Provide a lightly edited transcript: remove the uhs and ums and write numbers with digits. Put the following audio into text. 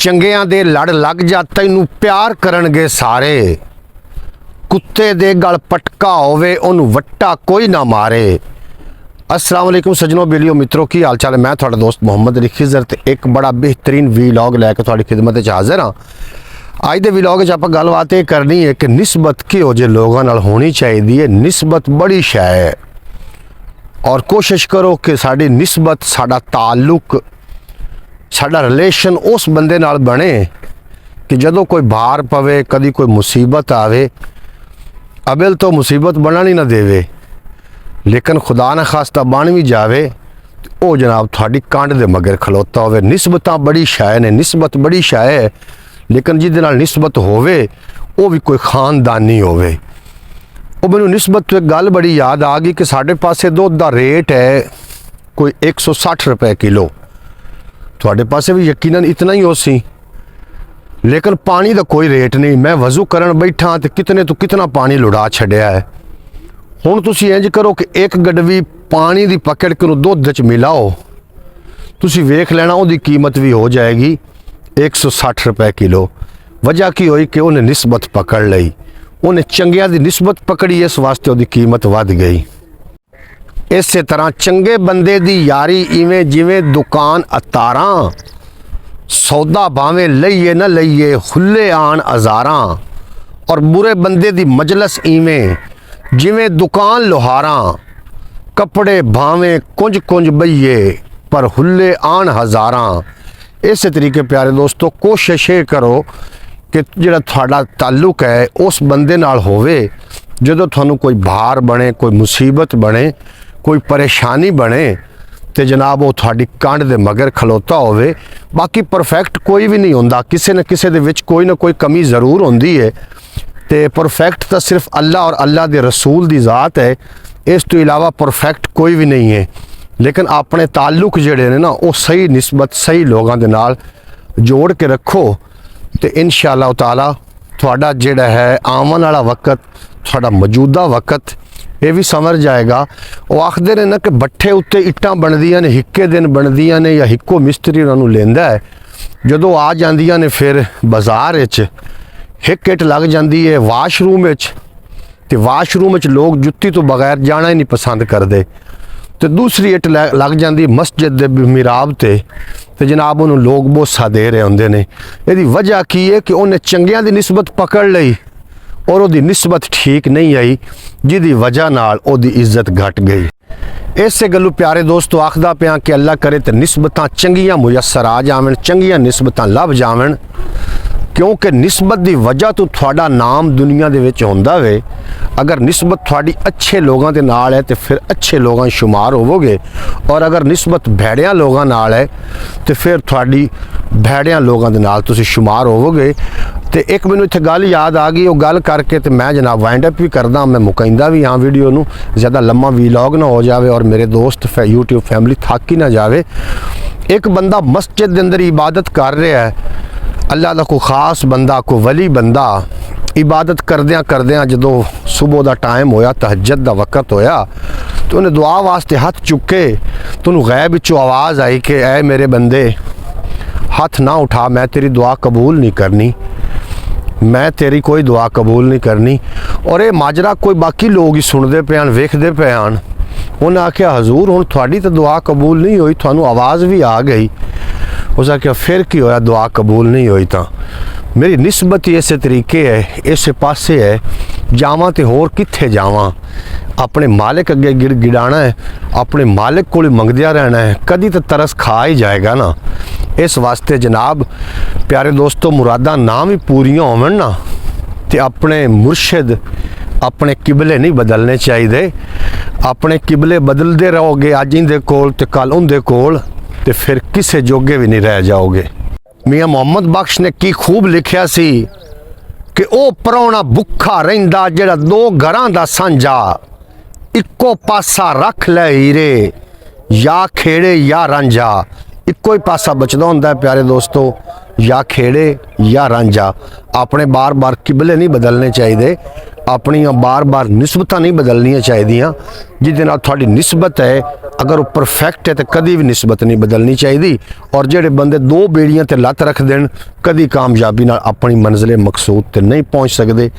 ਚੰਗਿਆਂ ਦੇ ਲੜ ਲੱਗ ਜਾ ਤੈਨੂੰ ਪਿਆਰ ਕਰਨਗੇ ਸਾਰੇ। ਕੁੱਤੇ ਦੇ ਗਲ ਪਟਕਾ ਹੋਵੇ ਉਹਨੂੰ ਵੱਟਾ ਕੋਈ ਨਾ ਮਾਰੇ। अस्सलाम वालेकुम सज्जनों बेलियो मित्रों की हाल चाल है। मैं थोड़ा दोस्त मोहम्मद अली खिजर ते एक बड़ा बेहतरीन वीलॉग लैके थोड़ी खिदमत हाजिर हाँ। अज के वीलॉग आप गलबात ये करनी है कि निस्बत किहो जे लोगों नाल होनी चाहिए। निस्बत बड़ी शै है और कोशिश करो कि साड़ी निस्बत साड़ा ताल्लुक साड़ा रिलेशन उस बंदे नाल बने कि जदों कोई भार पवे कभी कोई मुसीबत आवे अबिल तो मुसीबत बनना ही ना देवे, लेकिन खुदा न खास्ता बन भी जाए तो वह जनाब थोड़ी कंड दे मगर खलोता हो। निस्बत बड़ी शै ने, निस्बत बड़ी शै है, लेकिन जिहदे नाल निस्बत होवे वो भी कोई खानदानी होवे। वो मैनू निस्बत तो एक गल बड़ी याद आ गई कि साढ़े पासे दुध का रेट है कोई 160 रुपए किलो। थोड़े पासे भी यकीनन इतना ही हो सी, लेकिन पानी का कोई रेट नहीं। मैं वजू करन बैठा तो कितने तो कितना पानी लुड़ा छड़िया है। हुण तुसी इंज करो कि एक गडवी पानी की पकड़ के दुध च मिलाओ, तुसी वेख लेना उसकी कीमत भी हो जाएगी 160 रुपए किलो। वजह की हुई कि उन्हें निस्बत पकड़ लई, उन्हें चंगिया की निस्बत पकड़ी, इस वास्ते उसकी कीमत वध गई। इस तरह चंगे बंदे की यारी इवें जिवें दुकान अतारां, सौदा भावें लईए न लईए हुल्ले आन हज़ारां। और बुरे बंदे की मजलस इवें जिवें दुकान लोहारां, कपड़े भावें कुंज कुंज बईए पर हुल्ले आन हज़ारां। इस तरीके प्यारे दोस्तों कोशिश ये करो कि जिहड़ा तुहाडा ताल्लुक है उस बंदे नाल होवे जदों तुहानूं कोई भार बने, कोई मुसीबत बने, कोई परेशानी बने तो जनाब वो तुहाडी कंड दे मगर खलोता होवे। बाकी परफेक्ट कोई भी नहीं होंदा, किसी न किसी दे विच कोई ना कोई कमी ज़रूर होंदी है। तो परफेक्ट तो सिर्फ अल्लाह और अल्लाह के रसूल की ज़ात है, इस तो इलावा परफेक्ट कोई भी नहीं है। लेकिन अपने ताल्लुक जिहड़े ने ना वो सही निस्बत सही लोगों के नाल जोड़ के रखो तो इंशाअल्लाह ताला तुहाडा जिहड़ा है आवन वाला वक्त, तुहाडा मौजूदा वक्त ये भी समझ जाएगा। वो आखदे ने ना कि भट्ठे उत्ते इट्टां बनदियां ने हिक्के दिन बनदियां ने या हिक्को मिस्त्री उन्होंने लेंदा है, जदों आ जांदियां ने फिर बाज़ार विच हिक इट लग जाती है वाशरूम तो वाशरूम लोग जुत्ती तो बगैर जाना ही नहीं पसंद करते। तो दूसरी इट लग जाती मस्जिद के मिराब ते तो जनाब उन्होंने लोग बोसा दे रहे होंगे ने। यदी वजह की है कि उन्हें चंगिया की निस्बत पकड़ लई और उसकी निस्बत ठीक नहीं आई, जिहदी वजह नाल उसकी इज्जत घट गई। इस गल्लों प्यारे दोस्तों आखदा पिया कि अल्लाह करे तो निस्बतां चंगियां मुयसर आ जावन, चंगियां निस्बतां लभ जावन, क्योंकि निस्बत की वजह तो थोड़ा नाम दुनिया दे विच होंदा वे। अगर निस्बत थोड़ी अच्छे लोगों के नाल है तो फिर अच्छे लोगों शुमार होवोगे, और अगर निस्बत भैड़िया लोगों नाल है तो फिर थोड़ी भैड़िया लोगों के नाल तुसी शुमार होवोगे। तो एक मैनू इत्थे गल याद आ गई, वो गल करके तो मैं जनाब वाइंड अप भी करदा, मैं मुकाइंदा भी हाँ वीडियो नू, ज़्यादा लम्मा वीलॉग ना हो जाए और मेरे दोस्त यूट्यूब फैमिली थक ही ना जाए। एक बंदा मस्जिद के अंदर इबादत कर रहा है, अल्लाह का कोई खास बंदा, कोई वली बंदा इबादत करद्या करद्या जदों सुबह का टाइम होया, तहज्जुद का वक्त होया, तो उन्हें दुआ वास्ते हथ चुके तो उन्हें गैब विचों आवाज़ आई कि ऐ मेरे बंदे हथ ना उठा, मैं तेरी दुआ कबूल नहीं करनी, मैं तेरी कोई दुआ कबूल नहीं करनी। और ये माजरा कोई बाकी लोग ही सुनते पे वेखते पे हैं। उन्हें आख्या हजूर हुण तुहाडी तो दुआ कबूल नहीं हुई, तुहानूं आवाज़ भी आ गई। उस आख्या फिर की होया दुआ कबूल नहीं हुई? तो मेरी निस्बत ही इस तरीके है, इस पासे है, जावां तो होर कित्थे जावां, अपने मालिक अगे गिड़गिड़ाना है, अपने मालिक को मंगदिया रहना है, कदी तो तरस खा ही जाएगा ना। इस वास्ते जनाब प्यारे दोस्तों मुरादा ना भी पूरियां होवन ना तो अपने मुर्शिद अपने किबले नहीं बदलने चाहिए। अपने किबले बदलते रहोगे अज इंदे कोल ते कल उंदे कोल, तो फिर किसे जोगे भी नहीं रह जाओगे। मियाँ मोहम्मद बख्श ने की खूब लिखिया सी कि ओ परौना भुखा रहिंदा जेड़ा दो घरां दा सांझा, इक्को पासा रख ले हीरे या खेड़े या रांझा। इक्को ही पासा बचदा हुंदा है प्यारे दोस्तों, या खेड़े या रांझा। अपने बार बार किबले नहीं बदलने चाहिए, अपनियां बार बार निस्बतां नहीं बदलनियां चाहिए। जिहदे नाल तुहाडी निस्बत है ਅਗਰ ਉਹ ਪਰਫੈਕਟ ਹੈ ਤੇ ਕਦੀ ਵੀ ਨਿਸਬਤ ਨਹੀਂ ਬਦਲਣੀ ਚਾਹੀਦੀ। ਔਰ ਜਿਹੜੇ ਬੰਦੇ ਦੋ ਬੇੜੀਆਂ ਤੇ ਲੱਤ ਰੱਖ ਦੇਣ ਕਦੀ ਕਾਮਯਾਬੀ ਨਾਲ ਆਪਣੀ ਮੰਜ਼ਿਲ ਮਕਸੂਦ ਤੇ ਨਹੀਂ ਪਹੁੰਚ ਸਕਦੇ।